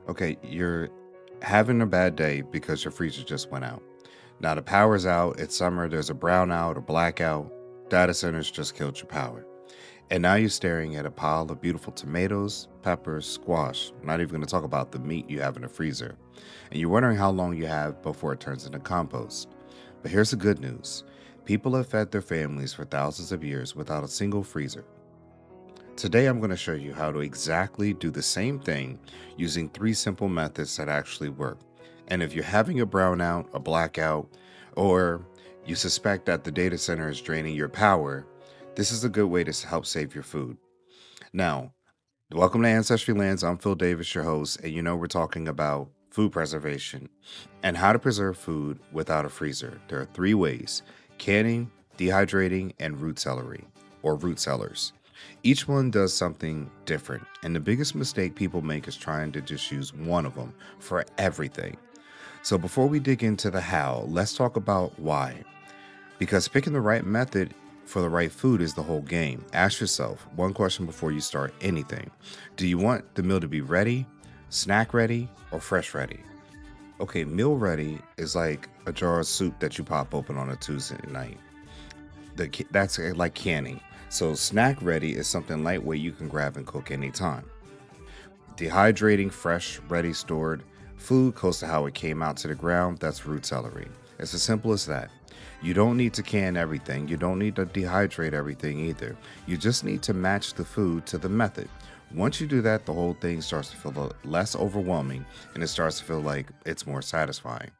Okay, you're having a bad day because your freezer just went out. Now the power's out, it's summer, there's a brownout or blackout. Data centers just killed your power. And now you're staring at a pile of beautiful tomatoes, peppers, squash. I'm not even going to talk about the meat you have in the freezer. And you're wondering how long you have before it turns into compost. But here's the good news: people have fed their families for thousands of years without a single freezer. Today, I'm going to show you how to exactly do the same thing using three simple methods that actually work. And if you're having a brownout, a blackout, or you suspect that the data center is draining your power, this is a good way to help save your food. Now, welcome to Ancestry Lands. I'm Phil Davis, your host, and we're talking about food preservation and how to preserve food without a freezer. There are three ways: canning, dehydrating, and root celery or root cellars. Each one does something different, and the biggest mistake people make is trying to just use one of them for everything. So, before we dig into the how, let's talk about why. Because picking the right method for the right food is the whole game. Ask yourself one question before you start anything: do you want the meal to be ready, snack ready, or fresh ready? Okay, meal ready is like a jar of soup that you pop open on a Tuesday night. That's like canning. So snack ready is something lightweight you can grab and cook anytime. Dehydrating, fresh, ready, stored food close to how it came out to the ground, that's root celery. It's as simple as that. You don't need to can everything. You don't need to dehydrate everything either. You just need to match the food to the method. Once you do that, the whole thing starts to feel less overwhelming and it starts to feel like it's more satisfying.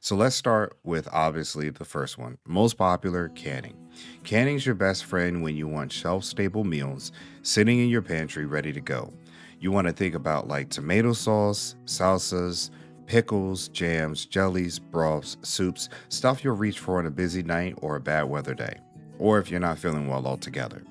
So let's start with obviously the first one, most popular: canning. Canning's your best friend when you want shelf stable meals sitting in your pantry ready to go. You want to think about like tomato sauce, salsas, pickles, jams, jellies, broths, soups, stuff you'll reach for on a busy night or a bad weather day, or if you're not feeling well altogether.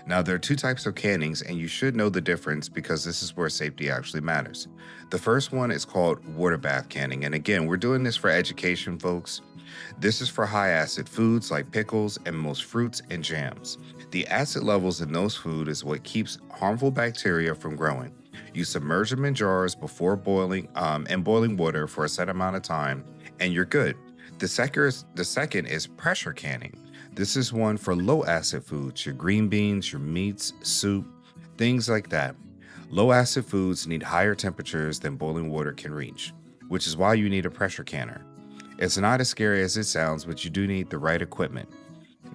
Now, there are two types of cannings, and you should know the difference because this is where safety actually matters. The first one is called water bath canning, and again, we're doing this for education, folks. This is for high acid foods like pickles and most fruits and jams. The acid levels in those foods is what keeps harmful bacteria from growing. You submerge them in jars before boiling and boiling water for a set amount of time, and you're good. The second is pressure canning. This is one for low acid foods, your green beans, your meats, soup, things like that. Low acid foods need higher temperatures than boiling water can reach, which is why you need a pressure canner. It's not as scary as it sounds, but you do need the right equipment.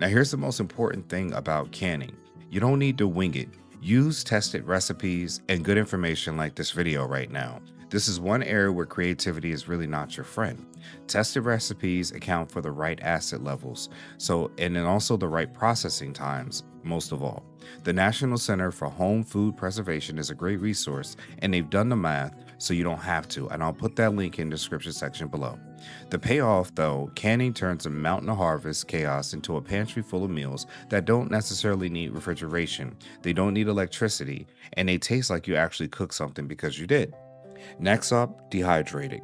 Now, here's the most important thing about canning: you don't need to wing it. Use tested recipes and good information like this video right now. This is one area where creativity is really not your friend. Tested recipes account for the right acid levels, and then also the right processing times, most of all. The National Center for Home Food Preservation is a great resource, and they've done the math so you don't have to, and I'll put that link in the description section below. The payoff, though: canning turns a mountain of harvest chaos into a pantry full of meals that don't necessarily need refrigeration, they don't need electricity, and they taste like you actually cooked something because you did. Next up, dehydrating.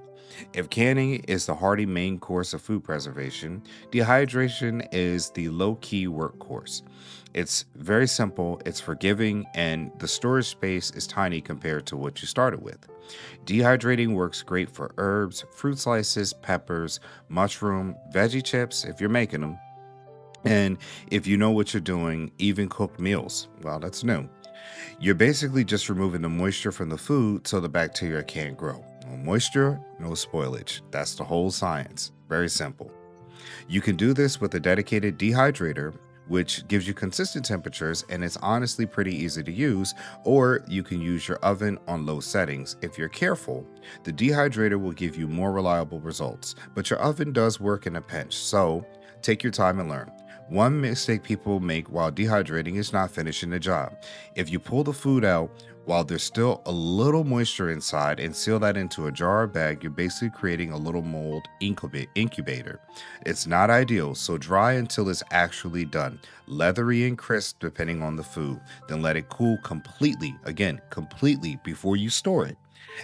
If canning is the hearty main course of food preservation, dehydration is the low key workhorse. It's very simple, it's forgiving, and the storage space is tiny compared to what you started with. Dehydrating works great for herbs, fruit slices, peppers, mushroom, veggie chips if you're making them, and if you know what you're doing, even cooked meals. Well, that's new. You're basically just removing the moisture from the food so the bacteria can't grow. No moisture, no spoilage. That's the whole science. Very simple. You can do this with a dedicated dehydrator, which gives you consistent temperatures and it's honestly pretty easy to use, or you can use your oven on low settings. If you're careful, the dehydrator will give you more reliable results, but your oven does work in a pinch, so take your time and learn. One mistake people make while dehydrating is not finishing the job. If you pull the food out while there's still a little moisture inside and seal that into a jar or bag, you're basically creating a little mold incubator. It's not ideal, so dry until it's actually done, leathery and crisp depending on the food. Then let it cool completely, again, completely before you store it.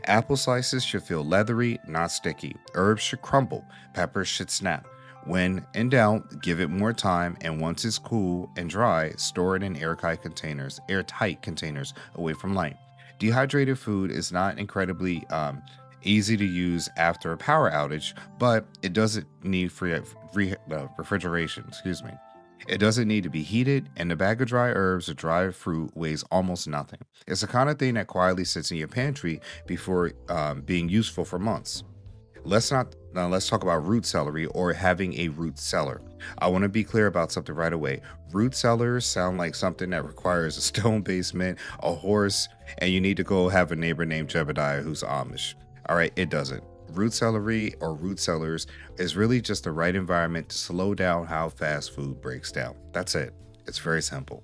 Apple slices should feel leathery, not sticky. Herbs should crumble. Peppers should snap. When in doubt, give it more time, and once it's cool and dry, store it in airtight containers away from light. Dehydrated food is not incredibly easy to use after a power outage, but it doesn't need refrigeration. Excuse me. It doesn't need to be heated, and the bag of dry herbs or dried fruit weighs almost nothing. It's the kind of thing that quietly sits in your pantry before being useful for months. Let's not Now let's talk about root celery or having a root cellar. I want to be clear about something right away. Root cellars sound like something that requires a stone basement, a horse, and you need to go have a neighbor named Jebediah who's Amish. All right, it doesn't. Root celery or root cellars is really just the right environment to slow down how fast food breaks down. That's it. It's very simple.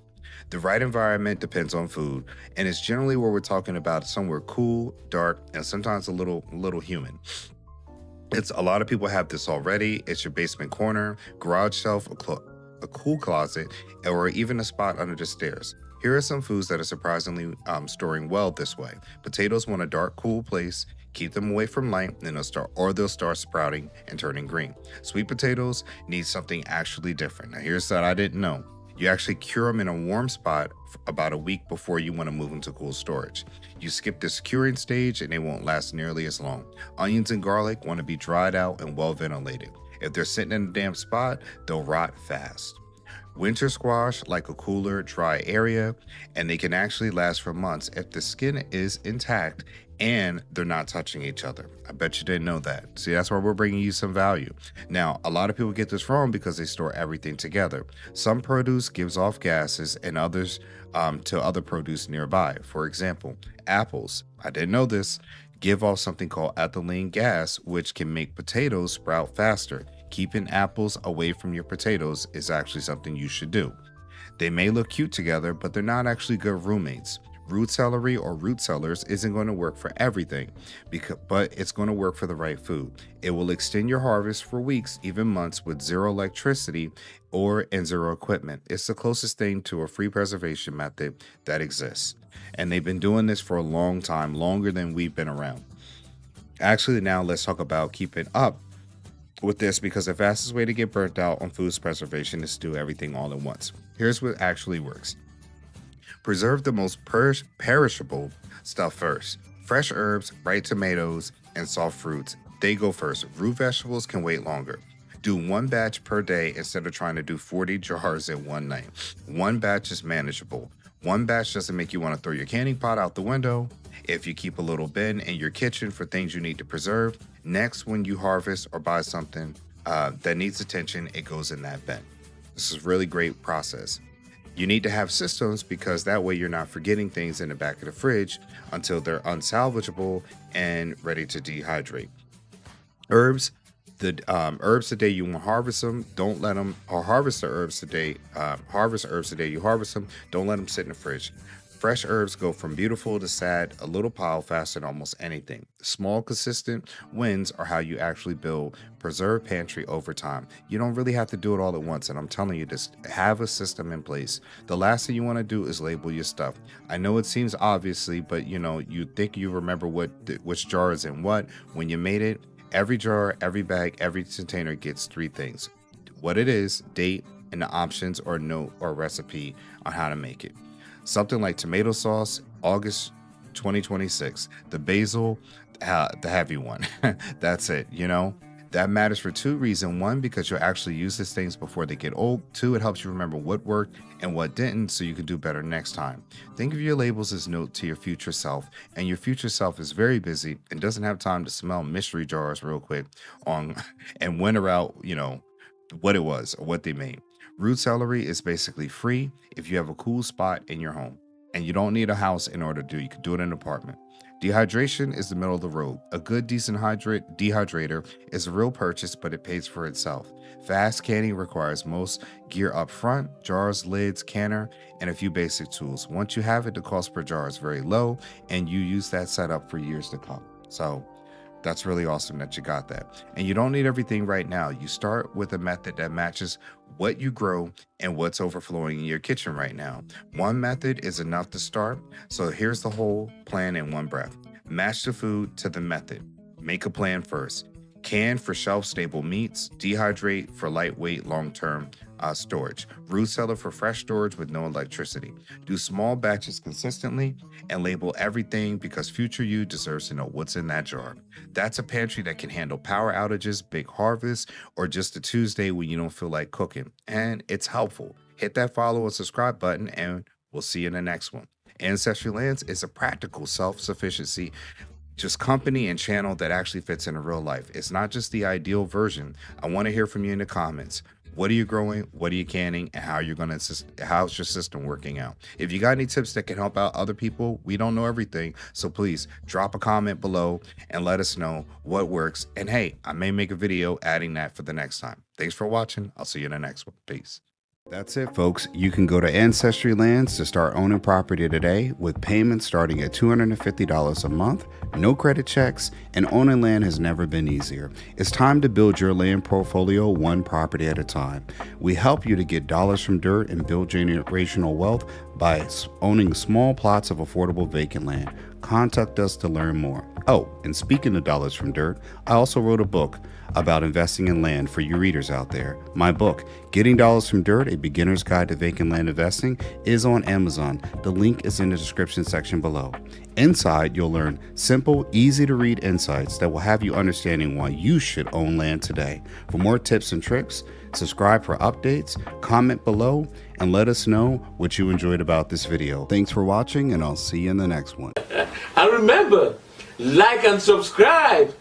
The right environment depends on food, and it's generally where we're talking about somewhere cool, dark, and sometimes a little humid. It's a lot of people have this already. It's your basement corner, garage shelf, a cool closet, or even a spot under the stairs. Here are some foods that are surprisingly storing well this way. Potatoes want a dark, cool place. Keep them away from light, and they'll start sprouting and turning green. Sweet potatoes need something actually different. Now, here's that I didn't know. You actually cure them in a warm spot about a week before you want to move them to cool storage. You skip this curing stage and they won't last nearly as long. Onions and garlic want to be dried out and well ventilated. If they're sitting in a damp spot, they'll rot fast. Winter squash like a cooler, dry area, and they can actually last for months if the skin is intact and they're not touching each other. I bet you didn't know that. See, that's why we're bringing you some value. Now, a lot of people get this wrong because they store everything together. Some produce gives off gases and others to other produce nearby. For example, apples, I didn't know this, give off something called ethylene gas, which can make potatoes sprout faster. Keeping apples away from your potatoes is actually something you should do. They may look cute together, but they're not actually good roommates. Root celery or root cellars isn't going to work for everything, but it's going to work for the right food. It will extend your harvest for weeks, even months, with zero electricity and zero equipment. It's the closest thing to a free preservation method that exists. And they've been doing this for a long time, longer than we've been around. Actually, now let's talk about keeping up with this, because the fastest way to get burnt out on food preservation is to do everything all at once. Here's what actually works. Preserve the most perishable stuff first. Fresh herbs, ripe tomatoes, and soft fruits, they go first. Root vegetables can wait longer. Do one batch per day instead of trying to do 40 jars in one night. One batch is manageable. One batch doesn't make you want to throw your canning pot out the window. If you keep a little bin in your kitchen for things you need to preserve, next when you harvest or buy something that needs attention, it goes in that bin. This is a really great process. You need to have systems because that way you're not forgetting things in the back of the fridge until they're unsalvageable and ready to dehydrate. Herbs, the day you want to harvest them, don't let them, or harvest the herbs today. Harvest herbs the day you harvest them. Don't let them sit in the fridge. Fresh herbs go from beautiful to sad, a little pile faster than almost anything. Small, consistent wins are how you actually build preserved pantry over time. You don't really have to do it all at once, and I'm telling you, just have a system in place. The last thing you want to do is label your stuff. I know it seems obviously, but you think you remember which jar is in what when you made it. Every jar, every bag, every container gets three things: what it is, date, and the options or note or recipe on how to make it. Something like tomato sauce, August 2026. The basil, the heavy one. That's it, That matters for two reasons. One, because you'll actually use these things before they get old. Two, it helps you remember what worked and what didn't so you can do better next time. Think of your labels as note to your future self, and your future self is very busy and doesn't have time to smell mystery jars real quick and winter out, what it was or what they made. Root celery is basically free if you have a cool spot in your home, and you don't need a house in order to do. You can do it in an apartment. Dehydration is the middle of the road. A good, decent dehydrator is a real purchase, but it pays for itself. Fast canning requires most gear up front: jars, lids, canner, and a few basic tools. Once you have it, the cost per jar is very low, and you use that setup for years to come. So that's really awesome that you got that. And you don't need everything right now. You start with a method that matches what you grow and what's overflowing in your kitchen right now. One method is enough to start. So here's the whole plan in one breath. Match the food to the method. Make a plan first. Can for shelf-stable meats. Dehydrate for lightweight, long-term storage. Root cellar for fresh storage with no electricity. Do small batches consistently and label everything because future you deserves to know what's in that jar. That's a pantry that can handle power outages, big harvests, or just a Tuesday when you don't feel like cooking. And it's helpful. Hit that follow and subscribe button, and we'll see you in the next one. Ancestry Lands is a practical self-sufficiency just company and channel that actually fits into real life. It's not just the ideal version. I want to hear from you in the comments. What are you growing? What are you canning? And how you're going to how's your system working out? If you got any tips that can help out other people, we don't know everything. So please drop a comment below and let us know what works. And hey, I may make a video adding that for the next time. Thanks for watching. I'll see you in the next one. Peace. That's it, folks. You can go to Ancestry Lands to start owning property today with payments starting at $250 a month, no credit checks, and owning land has never been easier. It's time to build your land portfolio one property at a time. We help you to get dollars from dirt and build generational wealth by owning small plots of affordable vacant land. Contact us to learn more. Oh, and speaking of dollars from dirt, I also wrote a book about investing in land for you readers out there. My book, Getting Dollars from Dirt, A Beginner's Guide to Vacant Land Investing, is on Amazon. The link is in the description section below. Inside, you'll learn simple, easy to read insights that will have you understanding why you should own land today. For more tips and tricks, subscribe for updates, comment below, and let us know what you enjoyed about this video. Thanks for watching, and I'll see you in the next one. And remember, like and subscribe.